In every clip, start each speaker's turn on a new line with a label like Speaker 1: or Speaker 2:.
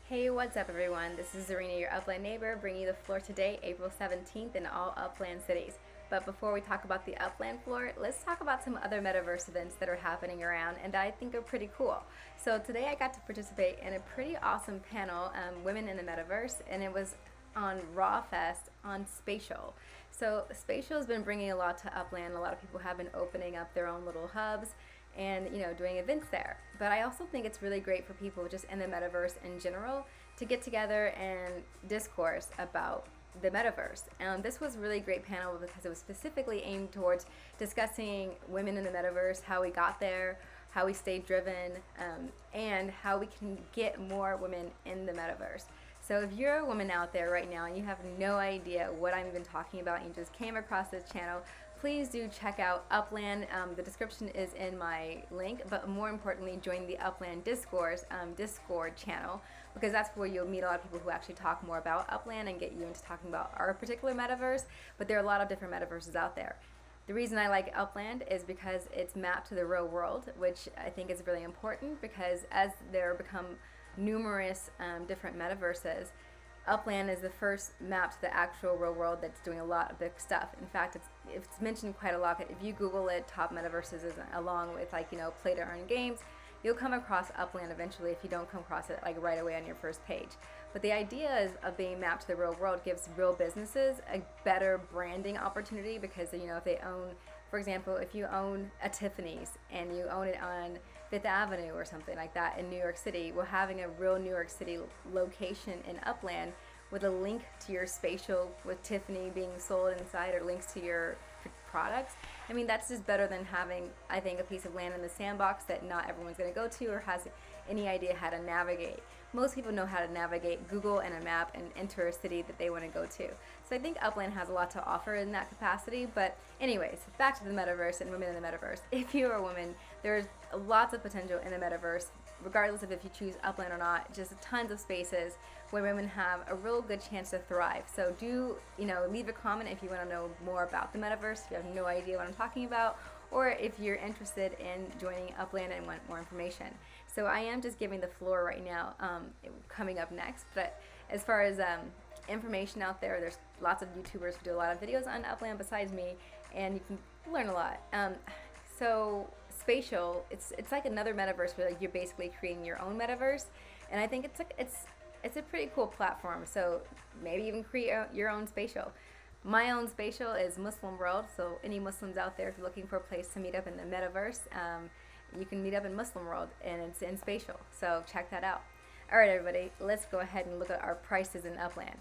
Speaker 1: Hey, what's up, everyone? This is Zarina, your Upland neighbor, bringing you the floor today, April 17th, in all Upland cities. But before we talk about the Upland floor, let's talk about some other metaverse events that are happening around and that I think are pretty cool. So today I got to participate in a pretty awesome panel, Women in the Metaverse, and it was on Raw Fest on Spatial. So Spatial has been bringing a lot to Upland. A lot of people have been opening up their own little hubs and doing events there. But I also think it's really great for people just in the metaverse in general to get together and discourse about the metaverse. This was a really great panel because it was specifically aimed towards discussing women in the metaverse, how we got there, how we stayed driven, and how we can get more women in the metaverse. So if you're a woman out there right now and you have no idea what I'm even talking about and you just came across this channel, please do check out Upland. The description is in my link, but more importantly, join the Upland Discord channel, because that's where you'll meet a lot of people who actually talk more about Upland and get you into talking about our particular metaverse, but there are a lot of different metaverses out there. The reason I like Upland is because it's mapped to the real world, which I think is really important because as there become numerous different metaverses, Upland is the first map to the actual real world that's doing a lot of big stuff. In fact, it's mentioned quite a lot. If you Google it, top metaverses is along with play to earn games, you'll come across Upland eventually if you don't come across it right away on your first page. But the idea of being mapped to the real world gives real businesses a better branding opportunity because if they own, for example, if you own a Tiffany's and you own it on Fifth Avenue or something like that in New York City, well, having a real New York City location in Upland with a link to your spatial with Tiffany being sold inside or links to your products, I mean, that's just better than having, I think, a piece of land in the sandbox that not everyone's going to go to or has any idea how to navigate. Most people know how to navigate Google and a map and enter a city that they want to go to. So I think Upland has a lot to offer in that capacity. But anyways, back to the metaverse and women in the metaverse. If you're a woman, there's lots of potential in the metaverse, regardless of if you choose Upland or not. Just tons of spaces where women have a real good chance to thrive. So do, leave a comment if you want to know more about the metaverse, if you have no idea what I'm talking about, or if you're interested in joining Upland and want more information. So I am just giving the floor right now, coming up next. But as far as information out there's lots of YouTubers who do a lot of videos on Upland besides me, and you can learn a lot. So Spatial, it's like another metaverse where you're basically creating your own metaverse, and I think it's a pretty cool platform. So maybe even create your own Spatial. My own Spatial is Muslim World, so any Muslims out there, if you're looking for a place to meet up in the metaverse, you can meet up in Muslim World, and it's in Spatial. So check that out. All right, everybody, let's go ahead and look at our prices in Upland.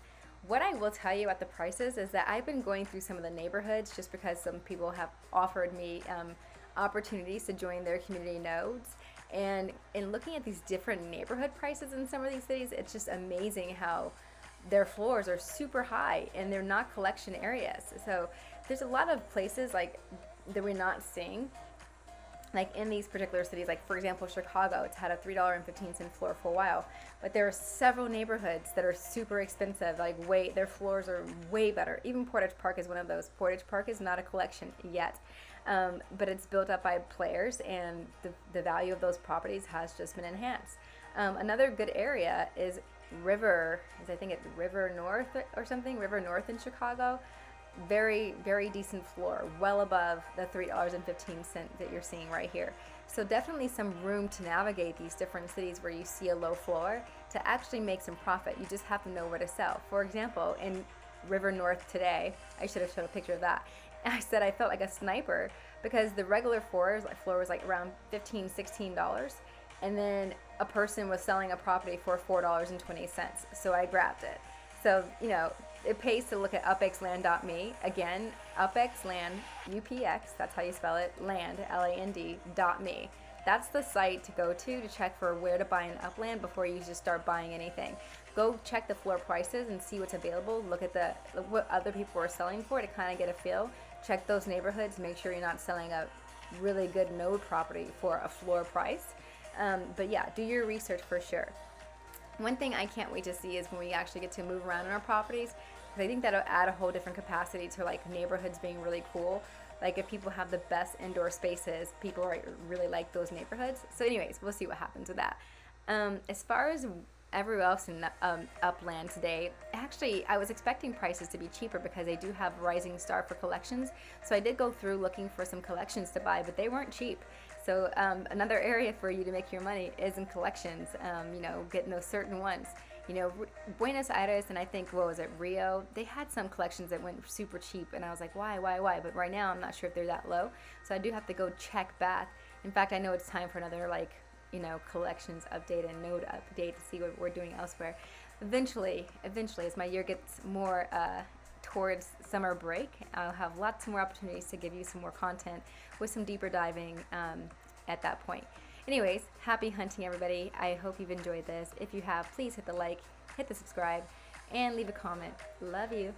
Speaker 1: What I will tell you about the prices is that I've been going through some of the neighborhoods just because some people have offered me opportunities to join their community nodes. And in looking at these different neighborhood prices in some of these cities, it's just amazing how their floors are super high and they're not collection areas. So there's a lot of places that we're not seeing in these particular cities. For example, Chicago, it's had a $3.15 floor for a while, but there are several neighborhoods that are super expensive. Their floors are way better. Even Portage Park is one of those. Portage Park is not a collection yet, but it's built up by players, and the value of those properties has just been enhanced. Another good area is I think it's River North or something, River North in Chicago. Very, very decent floor, well above the $3.15 that you're seeing right here. So definitely some room to navigate these different cities where you see a low floor to actually make some profit. You just have to know where to sell. For example, in River North today, I should have showed a picture of that. I said I felt like a sniper because the regular floor was around $15, $16. And then a person was selling a property for $4.20. So I grabbed it. So, it pays to look at upxland.me. Again, upxland, UPX, that's how you spell it, land, LAND.me. That's the site to go to check for where to buy in Upland before you just start buying anything. Go check the floor prices and see what's available. Look at what other people are selling for to kind of get a feel. Check those neighborhoods. Make sure you're not selling a really good node property for a floor price. But yeah, do your research for sure. One thing I can't wait to see is when we actually get to move around in our properties, because I think that'll add a whole different capacity to neighborhoods being really cool. If people have the best indoor spaces, people really like those neighborhoods. So anyways, we'll see what happens with that. As far as everywhere else in Upland today, actually, I was expecting prices to be cheaper because they do have Rising Star for collections. So I did go through looking for some collections to buy, but they weren't cheap. So another area for you to make your money is in collections, getting those certain ones. Buenos Aires and I think, what was it, Rio, they had some collections that went super cheap, and I was like, why? But right now I'm not sure if they're that low, so I do have to go check back. In fact, I know it's time for another collections update and node update to see what we're doing elsewhere. Eventually, as my year gets more towards summer break, I'll have lots more opportunities to give you some more content with some deeper diving at that point. Anyways, happy hunting, everybody. I hope you've enjoyed this. If you have, please hit the like, hit the subscribe, and leave a comment. Love you.